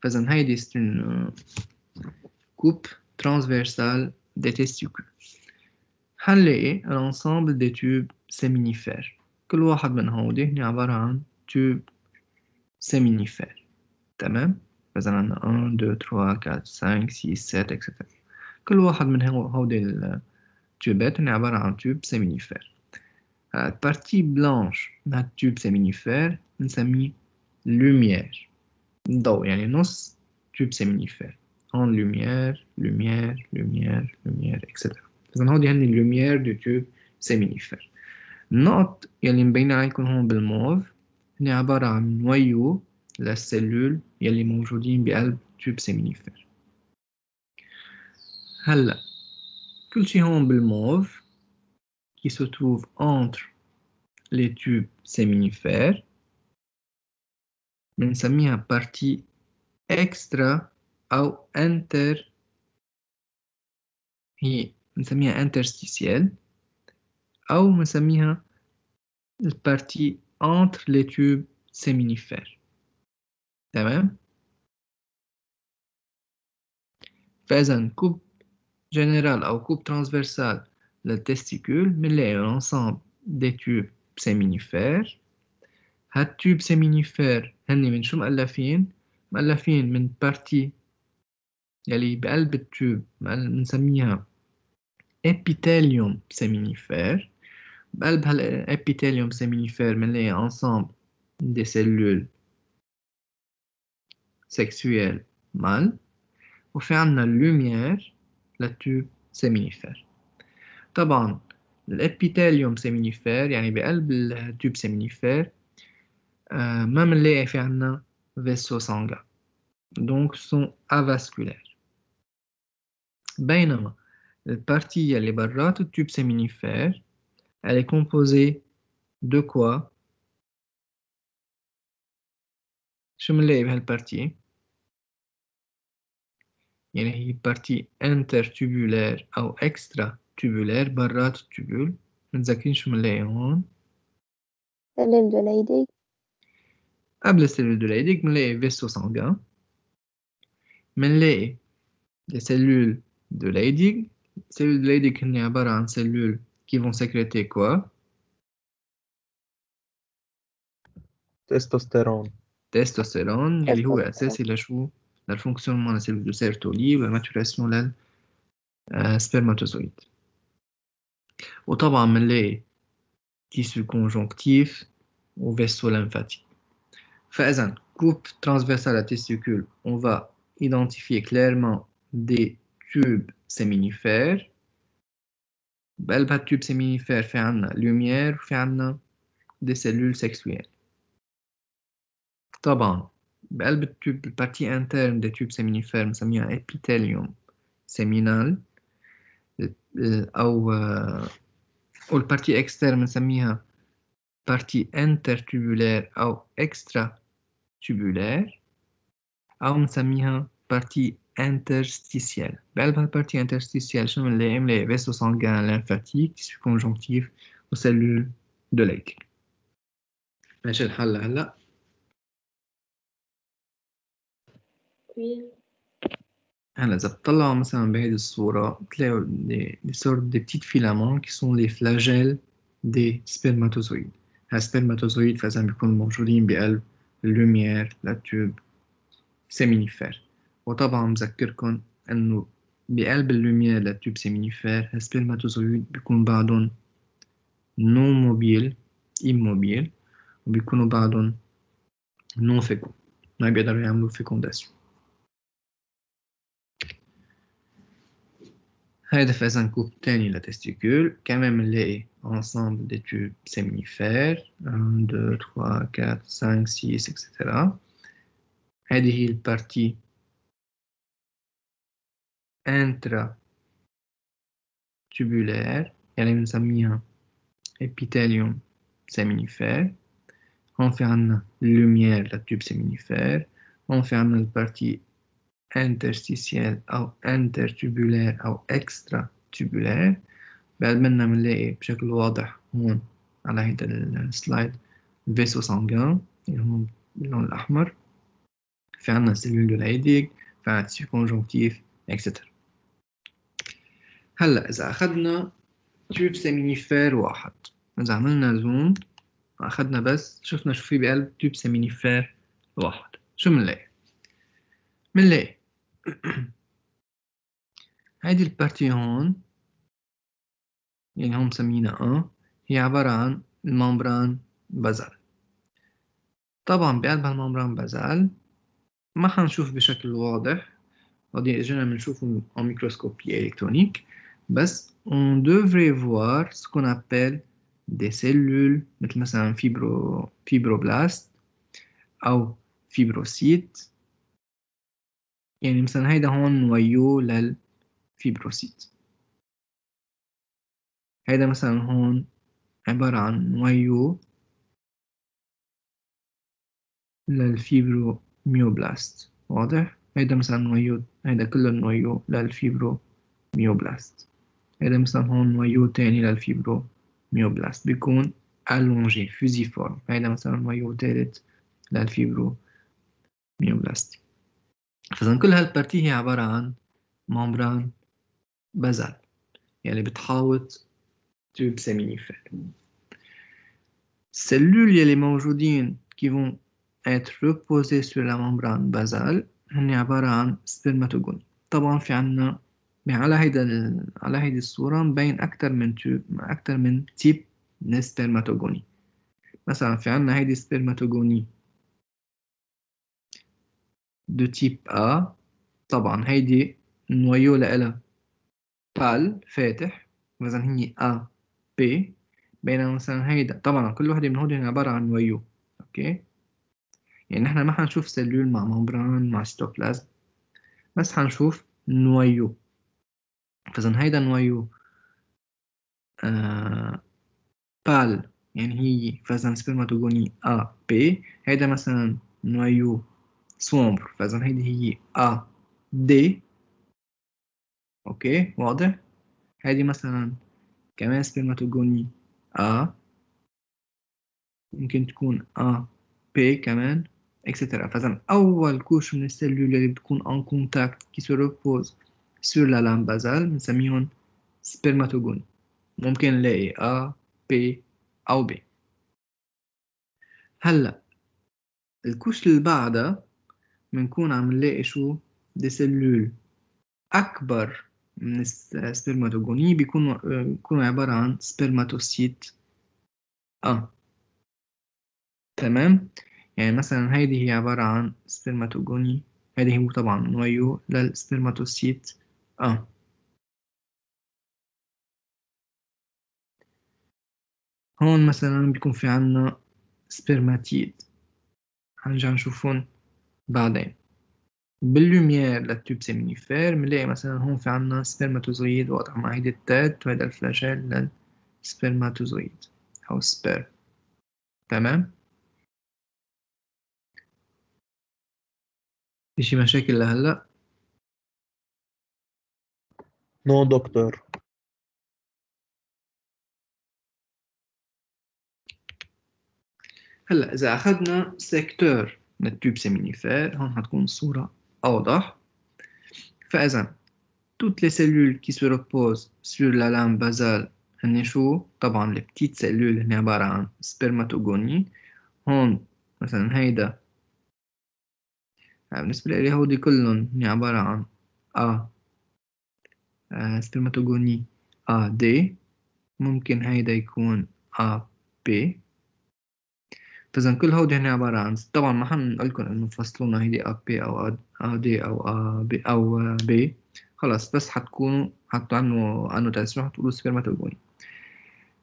فإذا هيدي c'est une coupe transversale des testicules. هنلاقي un ensemble des tubes séminifères. كل واحد من هودي هني عبارة عن tube séminifère. تمام؟ فإذا عندنا 1 2 3 4 5 6 7 etc. كل واحد من هودي التيوبات هني عبارة عن tube séminifère. البارتي بلانش من التيوب séminifère نسميه lumière. الضوء يعني نص tube séminifère. en lumière, lumière, lumière, lumière, etc. إذن هودي هني lumière du tube séminifère. النقط يلي مبينة عليكم هون بالموف هني عبارة عن نويو للسلول يلي موجودين بقلب tube séminifère. هلا كل شي هون بالموف qui se trouve entre les tubes séminifères بنسميها partie extra أو inter هي بنسميها interstitielle أو بنسميها البارتي entre les tubes séminifères. تمام؟ فإذا كوب جنرال أو كوب ترانسفيرسال للتستيكول بنلاقي un ensemble des tubes séminifères. هالتيوب séminifères هني من شو مؤلفين؟ مؤلفين من بارتي يلي بقلب التيوب بنسميها epithélium séminifère. بقلب هالépithélium séminifère بنلاقي ensemble des cellules sexuelles mâles وفي عنا lumière للتيوب séminifère. طبعا الépithélium séminifère يعني بقلب التيوب séminifère ما بنلاقي في عنا vaisseau sanguin donc sont avasculaires. بينما البارتي اللي برات التيوب séminifère elle est composée de quoi؟ شو بنلاقي بهالبارتي؟ يعني هي بارتي intertubulaire أو extratubulaire برات التubule. متذكرين شو بنلاقي هون؟ سلم دوليدي. قبل السيلول دوليديك بنلاقي vaisseau sanguin. بنلاقي les cellules de Leydig. Les cellules de Leydig هن عبارة عن cellules qui vont sécréter quoi? تستوستيرون. تستوستيرون اللي هو أساسي لشو؟ للفونكسيونمون للسيلول دو سيرتولي والماتوراسيون للسبرماتوزويد. وطبعا بنلاقي tissu conjonctif ou vaisseau lymphatique. فإذا coupe transversale à testicule, on va identifier clairement des tubes séminifères. بقلب هالتوب séminifère في عنا lumière وفي عنا des cellules sexuelles. طبعا بقلب التوب البارتي interne des tubes séminifères بنسميها epithélium séminal أو البارتي externe بنسميها partie intertubulaire أو extratubulaire أو بنسميها partie interstitielle. بقلب هالبارتي interstitielle شنو بنلاقي؟ vaisseau sanguin lymphatique, tissu conjonctif و cellules de Leydig. ماشي الحل هلا؟ هلا إذا بتطلعوا مثلا بهيدي الصورة بتلاقوا des sortes de petits filaments qui sont les flagelles des spermatozoïdes. هالسبرماتوزويد فإذا بيكونوا موجودين بقلب اللوميير للتوب séminifère. وطبعا بذكركم إنه بقلب اللوميير للتوب séminifère هالسبرماتوزويد بيكون بعضهم non mobile immobile وبيكونوا بعضهم non fécond ما بيقدروا يعملوا fécondation. هيدا فإذا كوب تاني لتستيكول كمان بنلاقي ensemble des tubes séminifères 1 2 3 4 5 6 etc. هذه هي البارتي intratubulaire يعني بنسميها epithélium séminifère. هون في عنا lumière للتوب séminifère. هون في عنا البارتي interstitielle أو intertubulaire أو extratubulaire. بعد منا بنلاقي بشكل واضح هون على هيدا السلايد vaisseau sanguin اللي هون باللون الأحمر. في عنا سيلول دو لايديك، في عنا تيسيو كونجونكتيف اكسترا. هلا إذا أخذنا تيوب سيمينيفير واحد، إذا عملنا زوم أخذنا بس شفنا شو في بقلب تيوب سيمينيفير واحد، شو منلاقي؟ منلاقي هيدي البارتي هون، يعني هون مسمينا هي عبارة عن الممبران بازال. طبعا بقلب هالممبران بازال ما حنشوف بشكل واضح، هذه اجينا بنشوفه en microscopie électronique، بس on devrait voir ce qu'on appelle des cellules مثل مثلا fibroblastes أو fibrocytes. يعني مثلا هيدا هون نويو للفيبروسيت، هيدا مثلا هون عبارة عن نويو للفيبروميوبلاست، واضح؟ هيدا مثلا نويو، هيدا كله نويو للفيبروميوبلاست. هيدا مثلا هون نويو تاني للفيبروميوبلاست بيكون allongé fusiforme. هيدا مثلا نويو تالت للفيبروميوبلاست. فإذا كل هالبارتي هي عبارة عن ممبران بازال يعني بتحاوط تيوب سيمينيفير. cellules يلي موجودين qui vont être reposés sur la membrane basale هن عبارة عن سبرماتوجوني. طبعا في عنا على هيدي الصورة مبين أكتر من تيب من السبرماتوجوني. مثلا في عنا هيدي سبرماتوجوني دو تيب A، طبعا هيدي نويو لإلها بال فاتح، مثلا هي A B، بينما مثلا هيدا طبعا كل وحدة من هودي عبارة عن نويو. أوكي، يعني نحن ما حنشوف سلول مع ممبران مع سيتوبلازم، بس حنشوف نويو. فإذا هيدا نويو بال يعني هي فإذا سبرماتوجوني A B، هيدا مثلا نويو سومبر، فإذا هيدي هي A D. أوكي واضح؟ هيدي مثلا كمان سبرماتوجوني A، ممكن تكون A B كمان etc. فإذا أول كوش من السلول اللي بتكون en contact qui se repose sur la lame basale بنسميهم سبرماتوجوني. ممكن نلاقي A B أو B. هلا الكوش اللي بعدها بنكون عم نلاقي شو؟ دي سلول أكبر من السبرماتوجوني، بيكونوا عبارة عن سبرماتوسيت تمام. يعني مثلا هيدي هي عبارة عن سبرماتوجوني، هيدي هو طبعا نويو للسبرماتوسيت هون مثلا بيكون في عنا سبرماتيد، هنرجع نشوفون بعدين. باللوميير للتوب سيمينيفير بنلاقي مثلا هون في عنا سبرماتوزويد واضح مع هيدي التات وهيدا الفلاجيل للسبرماتوزويد أو سبير. تمام، في شي مشاكل لهلا؟ نو دكتور. هلا إذا أخذنا سيكتور من التوب سيمينيفير هون حتكون الصورة أوضح. فإذا toutes les cellules qui se reposent sur la lame basale هن شو؟ طبعا البتيت سيلول هن عبارة عن سبرماتوجوني. هون مثلا هيدا بالنسبة لي هودي كلهم هن عبارة عن A سبرماتوجوني A D، ممكن هيدا يكون A B. فإذا كل هودي هن عبارة عن، طبعا ما حنقول لكم إنه فصلونا هيدي A B أو A D أو A B أو B، خلاص بس حتعملوا annotation حتقولوا سبرماتوجوني.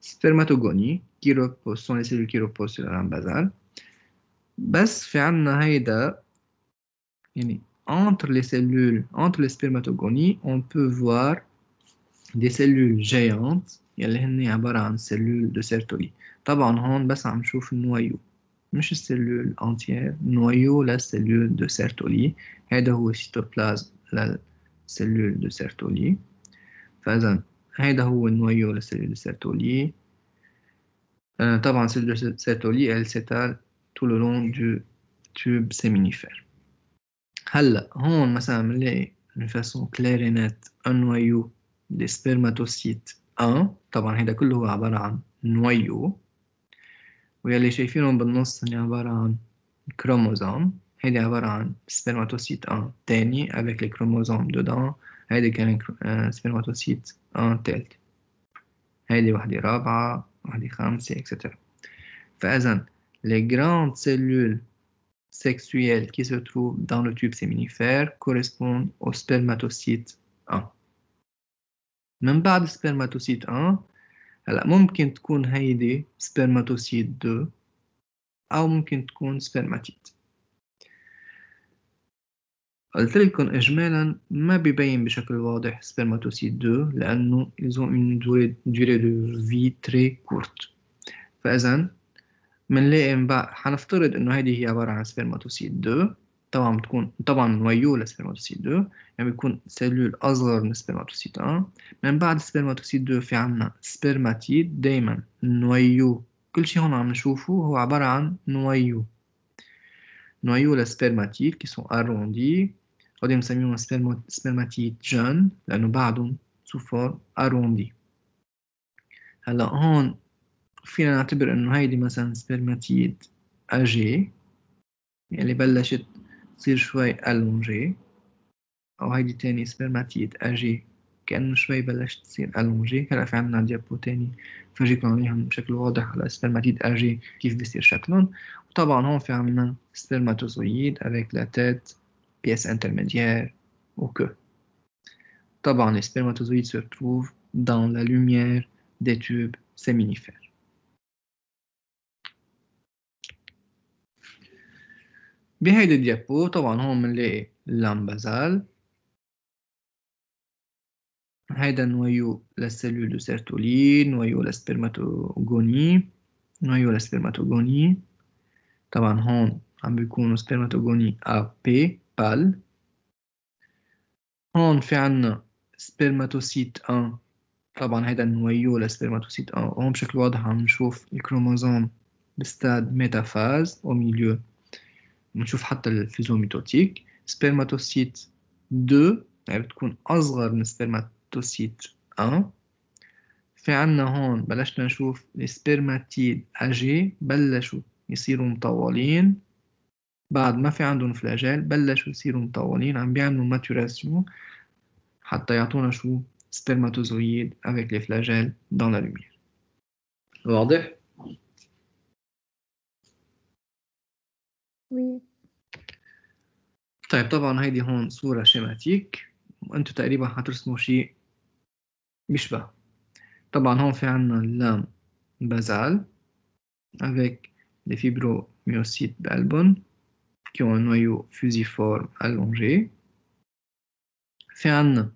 spermatogonies qui reposent sont les cellules qui reposent sur la lame basale. بس في عنا هيدا يعني entre les cellules, entre les spermatogonies, on peut voir des cellules géantes يلي هن عبارة عن cellules de Sertoli. طبعا هون بس عم نشوف النويو مش السلول entière، نويو للسلول de Sertoli. هيدا هو السيتوبلازم للسلول de Sertoli. فإذا هيدا هو النويو للسلول de Sertoli. طبعا cette cellule elle s'étale tout le long du tube séminifère. هلا هون مثلا بنلاقي من فاسون كلير et net un noyau des spermatocytes 1. طبعا هيدا كله هو عبارة عن نويو، ويلي شايفينهم بالنص هن عبارة عن كروموزوم. هيدي عبارة عن سبرماتوسيت 1 تاني avec les chromosomes dedans. هيدي كان سبرماتوسيت 1 تالت. هيدي وحدة رابعة، وحدة خامسة etc. فإذا les grandes cellules sexuelles qui se trouvent dans le tube séminifère correspondent au spermatocyte 1. من بعد spermatocyte 1 هلا ممكن تكون هيدي spermatocyte 2 أو ممكن تكون spermatite. قلت لكم إجمالا ما بيبين بشكل واضح spermatocyte 2 لأنه ils ont une durée de vie très courte. فإذا منلاقي من بعد حنفترض إنه هيدي هي عبارة عن سبرماتوسيت 2. طبعا بتكون طبعا نويو لسبرماتوسيت 2، يعني بيكون سيلول أصغر من سبرماتوسيت 1. من بعد سبرماتوسيت 2 في عنا سبرماتيد. دايما نويو كل شيء هون عم نشوفه هو عبارة عن نويو لسبرماتيد qui sont arrondis. هودي بنسميهم سبرماتيد جون لأنه بعدهم sous forme arrondi. هلا هون فينا نعتبر إنه هيدي مثلا سبرماتيد أجي يعني بلشت تصير شوي ألونجي، أو هيدي تاني سبرماتيد أجي كأنه شوي بلشت تصير ألونجي. هلا في عنا ديابو تاني فرجيكم عليهم بشكل واضح على سبرماتيد أجي كيف بيصير شكلهم. وطبعا هون في عنا سبرماتوزويد avec la tête, pièce intermédiaire ou queue. طبعا les spermatozoïdes se trouvent dans la lumière des tubes séminifères. بهيدي الديابو طبعا هون بنلاقي اللامبازال. هيدا نويو للسيلول دو سيرتولي، نويو للسبرماتوغوني، نويو للسبرماتوغوني. طبعا هون عم بيكونوا سبرماتوغوني A P بال. هون في عنا سبرماتوسيت 1. طبعا هيدا نويو للسبرماتوسيت 1. هون بشكل واضح عم نشوف الكروموزوم بستاد ميتافاز au milieu. بنشوف حتى الفيزوميتوتيك. سبرماتوسيت 2 يعني بتكون أصغر من سبرماتوسيت 1. في عنا هون بلشنا نشوف السبرماتيد أجي بلشوا يصيروا مطولين بعد ما في عندهم فلاجيل، بلشوا يصيروا مطولين عم بيعملوا ماتوراسيون حتى يعطونا شو سبرماتوزويد avec les flagelles dans la lumière. واضح؟ Oui. طيب طبعا هيدي هون صورة شيماتيك وانتو تقريبا حترسموا شيء بيشبه. طبعا هون في عنا اللام بازال avec les fibromyocytes d'Albon qui ont un noyau fusiforme allongé. في عنا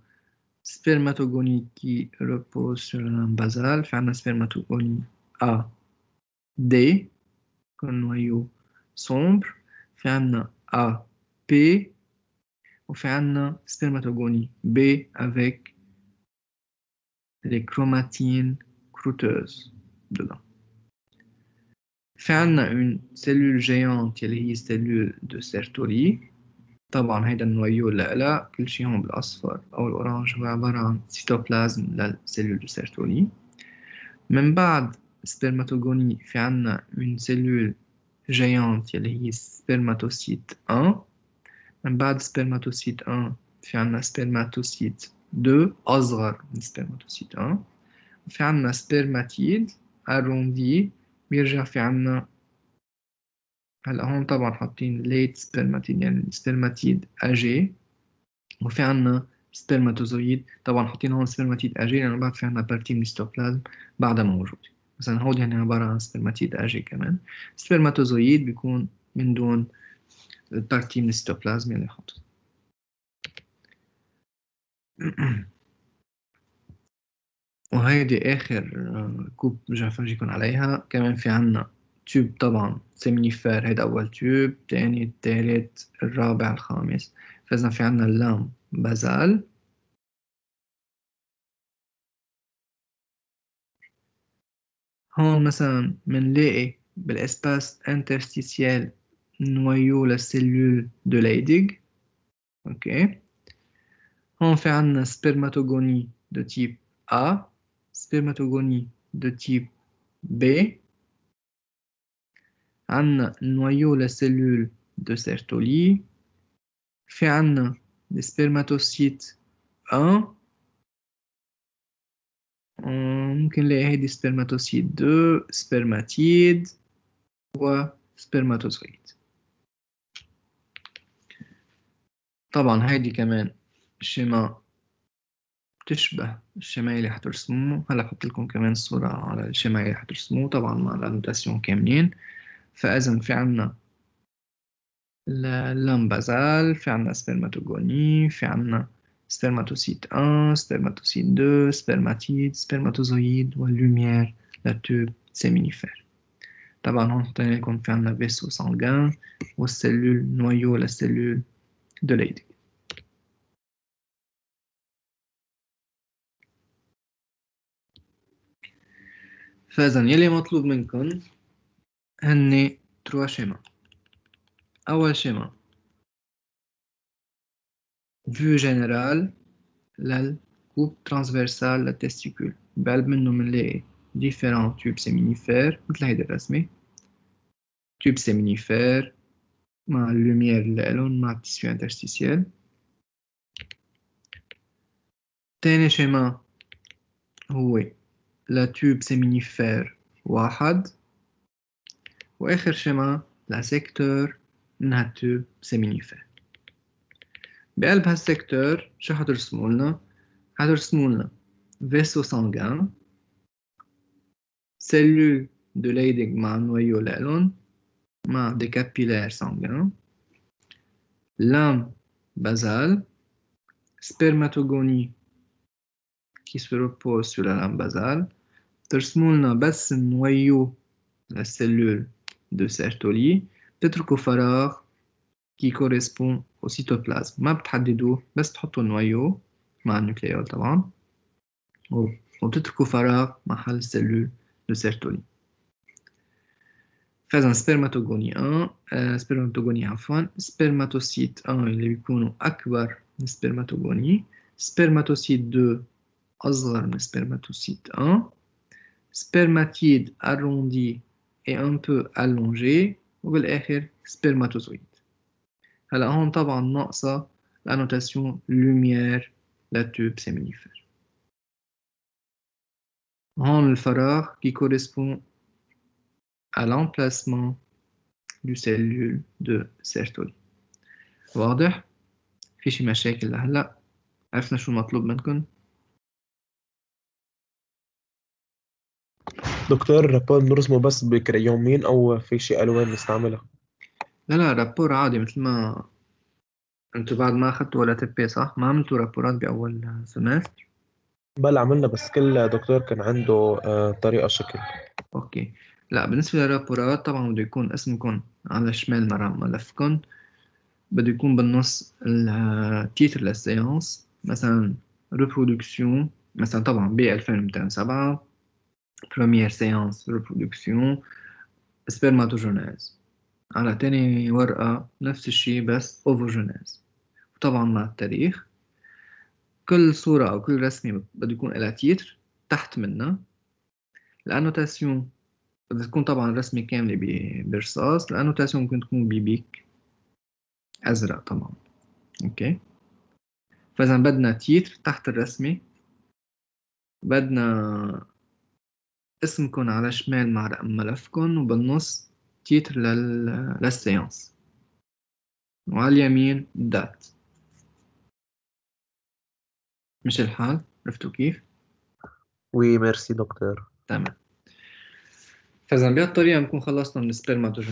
spermatogonie qui repose sur la lame basale. في عنا spermatogonie A D un noyau sombre. في عنا A P وفي عنا spermatogonie B avec les chromatines croûteuses dedans. في عنا une cellule géante اللي هي cellule de Sertoli. طبعا هيدا النويو لا كل شيء هون بالأصفر أو الأورانج هو عبارة عن سيتوبلازم للسيلول دو سيرتولي. من بعد سبرماتوغوني في عنا une cellule géante اللي هي سبرماتوسيت 1. من بعد سبرماتوسيت 1 في عنا سبرماتوسيت 2 أصغر من سبرماتوسيت 1. في عنا سبرماتيد أروندي بيرجع في عنا. هلا هون طبعا حاطين ليت سبرماتيد يعني سبرماتيد أجي. وفي عنا سبرماتوزويد طبعا حاطين هون سبرماتيد أجي لأنه بعد في عنا بارتي من السيتوبلازم بعدها موجود. مثلا هودي هن عبارة عن سبرماتيد أجي كمان. سبرماتوزويد بيكون من دون البارتي من السيتوبلازم اللي حاطط. وهيدي آخر كوب رجع فرجيكم عليها. كمان في عنا تيوب طبعا سيمينيفير. هيدا أول تيوب، تاني التالت الرابع الخامس. فإذا في عنا اللام بازال. هون مثلا منلاقي بالإسباس انترستيسيال نويو للسيلول دو ليديغ. اوكي هون في عنا spermatogonies de type A, spermatogonies de type B, عنا noyau la cellule de Sertoli, في عنا des spermatocytes 1, ممكن نلاقي هيدي spermatocyte 2, spermatide و spermatozoïde. طبعا هيدي كمان شيما تشبه الشيما اللي حترسموه. هلا بحط لكم كمان صورة على الشيما اللي حترسموه طبعا مع الانوتاسيون كاملين. فإذا في عنا اللامبازال، في عنا سبرماتوغوني، في عنا سبرماتوسيت 1 سبرماتوسيت 2 سبرماتيد سبرماتوزويد واللوميير لا توب سيمينيفير. طبعا هون حطينا لكم في عنا فيسو سانغان والسلول نويو لا سلول دو ليدي. فإذا يلي مطلوب منكم هني 3 شيما. أول شيما vue générale للكوب transversale للتستيكول. بقلب منه منلاقي différents tubes séminifères مثل هيدي الرسمة. tube séminifère مع اللوميير اللي لهم مع التيسيو انترستيسيال. تاني شيما هو لا تيوب سيمينيفير واحد. وآخر شيما لا سيكتور منها التيوب سيمينيفير. بقلب هالسيكتور شو حترسمولنا؟ حترسمولنا vaisseau sanguin, cellule de Leydig مع noyau لألون مع des capillaires sanguins, lame basale, spermatogonie qui se repose sur la lame basale. ترسمولنا بس النويو la cellule de Sertoli. تتركوا فراغ qui correspond au cytoplasme. ما بتحددوه بس تحطوا النويو مع النوكليول طبعا وتتركوا فراغ محل السلول de Sertoli. فإذا سبرماتوغوني 1 سبرماتوغوني عفوا سبرماتوسيت 1 اللي بيكونوا أكبر من سبرماتوغوني. سبرماتوسيت 2 أصغر من سبرماتوسيت 1. spermatide arrondi et un peu allongé. وبالآخر spermatozoïde. هلا هون طبعا ناقصة l'annotation lumière la tube séminifère. هون الفراغ qui correspond à l'emplacement du cellule de Sertoli. واضح؟ في شي مشاكل لهلا؟ عرفنا شو المطلوب منكم؟ دكتور الرابور نرسمه بس بكريون مين أو في شيء ألوان نستعملها؟ لا رابور عادي مثل ما انتوا بعد ما اخذتوا ولا تبي صح؟ ما عملتوا رابورات بأول سمستر؟ بل عملنا بس كل دكتور كان عنده طريقة شكل. اوكي لا بالنسبة للرابورات طبعا بده يكون اسمكم على شمال ملفكم. بده يكون بالنص التيتر للسيانس مثلا reproduction مثلا طبعا ب 2207 première séance reproduction spermatogenèse. على تاني ورقة نفس الشيء بس ovogenèse. وطبعا مع التاريخ. كل صورة أو كل رسمة بده يكون لها تيتر تحت منها. الانوتاسيون بدها تكون طبعا رسمة كاملة برصاص. الانوتاسيون ممكن تكون ببيك أزرق طبعا. أوكي فإذا بدنا تيتر تحت الرسمة. بدنا اسمكم على شمال مع رقم ملفكم وبالنص تيتر للسيانس وعلى اليمين دات. مش الحال؟ عرفتوا كيف؟ وي ميرسي دكتور. تمام. فإذا بهالطريقة بنكون خلصنا من السبرماتوجين